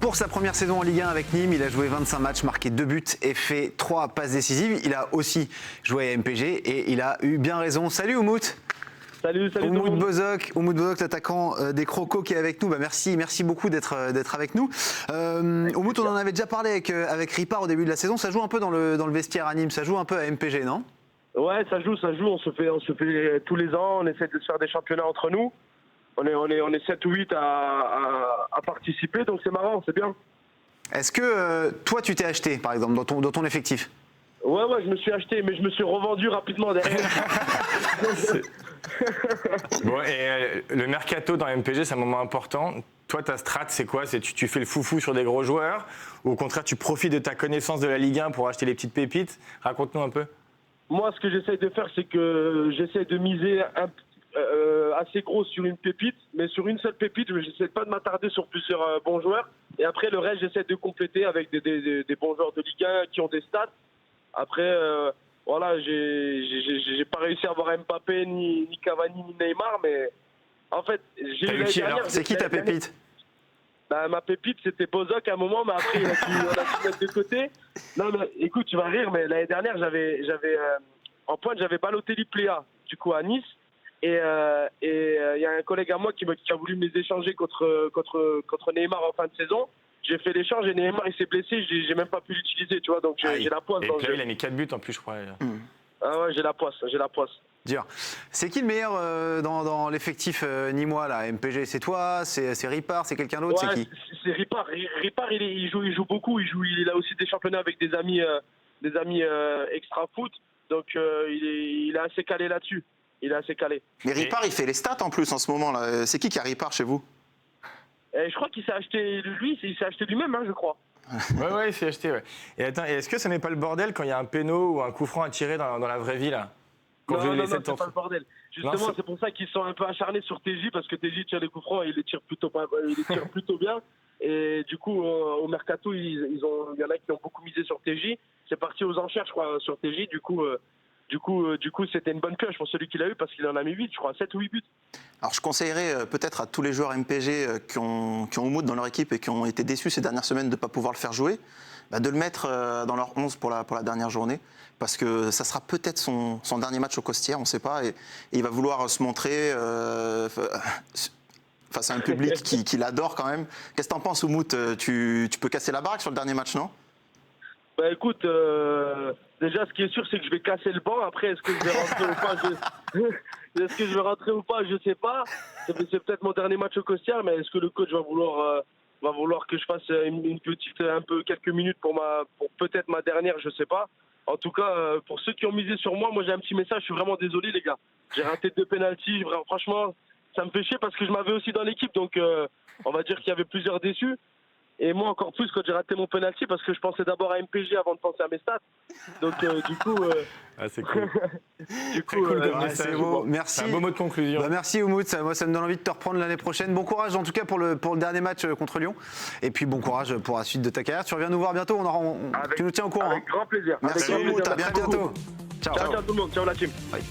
pour sa première saison en Ligue 1 avec Nîmes. Il a joué 25 matchs, marqué 2 buts et fait 3 passes décisives. Il a aussi joué à MPG et il a eu bien raison. Salut Oumout. Salut tout le Oumout monde. Bozok, l'attaquant des Crocos qui est avec nous. Merci beaucoup d'être avec nous. Oumout, on en avait déjà parlé avec Ripard au début de la saison. Ça joue un peu dans le vestiaire à Nîmes, ça joue un peu à MPG, non? Ouais, ça joue. On se fait tous les ans. On essaie de se faire des championnats entre nous. On est 7 ou 8 à participer, donc c'est marrant, c'est bien. Est-ce que toi, tu t'es acheté, par exemple, dans ton effectif? Ouais, je me suis acheté, mais je me suis revendu rapidement derrière. Bon, et le mercato dans MPG, c'est un moment important. Toi, ta strat, c'est quoi? Tu fais le foufou sur des gros joueurs ou au contraire, tu profites de ta connaissance de la Ligue 1 pour acheter les petites pépites? Raconte-nous un peu. Moi, ce que j'essaie de faire, c'est que j'essaie de miser assez gros sur une pépite, mais sur une seule pépite, je n'essaie pas de m'attarder sur plusieurs bons joueurs. Et après, le reste, j'essaie de compléter avec des bons joueurs de Ligue 1 qui ont des stats. Après, voilà, j'ai pas réussi à avoir Mbappé, ni Cavani, ni Neymar, mais en fait, j'ai eu l'année dernière. C'est qui ta pépite? Ma pépite, c'était Bozok à un moment, mais après, on a dû mettre de côté. Non, mais écoute, tu vas rire, mais l'année dernière, en pointe, j'avais Balotelli Pléa, du coup, à Nice. Et y a un collègue à moi qui a voulu me les échanger contre Neymar en fin de saison. J'ai fait l'échange et Neymar il s'est blessé, j'ai même pas pu l'utiliser, tu vois, donc j'ai la poisse. Et puis là, il a mis 4 buts en plus, je crois. Ah ouais, j'ai la poisse. Dur. C'est qui le meilleur dans l'effectif nîmois là? MPG, c'est toi, c'est Ripard, c'est quelqu'un d'autre? Ouais, c'est qui? c'est Ripard. Ripard, il joue beaucoup. Il a aussi des championnats avec des amis extra foot, donc il est assez calé là-dessus. Il est assez calé. Mais Ripard, il fait les stats en plus en ce moment là. C'est qui a Ripard chez vous? Je crois qu'il s'est acheté lui-même, hein, je crois. Ouais, il s'est acheté, ouais. Et attends, est-ce que ce n'est pas le bordel quand il y a un péno ou un coup franc à tirer dans la vraie vie, là? Non, c'est pas le bordel. Justement, c'est pour ça qu'ils sont un peu acharnés sur TJ, parce que TJ tire les coups francs et il les tire plutôt bien. Et du coup, au Mercato, il y en a qui ont beaucoup misé sur TJ. C'est parti aux enchères, je crois, sur TJ. Du coup, c'était une bonne pioche pour celui qui l'a eu, parce qu'il en a mis 8, je crois, 7 ou 8 buts. Alors je conseillerais peut-être à tous les joueurs MPG qui ont Oumout dans leur équipe et qui ont été déçus ces dernières semaines de ne pas pouvoir le faire jouer, de le mettre dans leur 11 pour la dernière journée, parce que ça sera peut-être son dernier match au Costières, on ne sait pas, et il va vouloir se montrer face à un public qui l'adore quand même. Qu'est-ce que t'en penses, Oumout? Tu peux casser la baraque sur le dernier match, non? Bah écoute, déjà ce qui est sûr c'est que je vais casser le banc. Après est-ce que je vais rentrer ou pas, je sais pas. C'est peut-être mon dernier match au Costières, mais est-ce que le coach va vouloir que je fasse quelques minutes pour peut-être ma dernière, je sais pas. En tout cas, pour ceux qui ont misé sur moi j'ai un petit message, je suis vraiment désolé les gars. J'ai raté 2 pénaltys, franchement ça me fait chier parce que je m'avais aussi dans l'équipe, donc on va dire qu'il y avait plusieurs déçus. Et moi encore plus quand j'ai raté mon penalty parce que je pensais d'abord à MPG avant de penser à mes stats. Donc du coup... c'est cool. C'est beau, merci. C'est un beau mot de conclusion. Merci Oumout, moi ça me donne envie de te reprendre l'année prochaine. Bon courage en tout cas pour le dernier match contre Lyon. Et puis bon courage pour la suite de ta carrière. Tu reviens nous voir bientôt, tu nous tiens au courant. Avec grand plaisir. Merci Oumout, à bientôt. bientôt. Ciao tout le monde, ciao la team. Bye.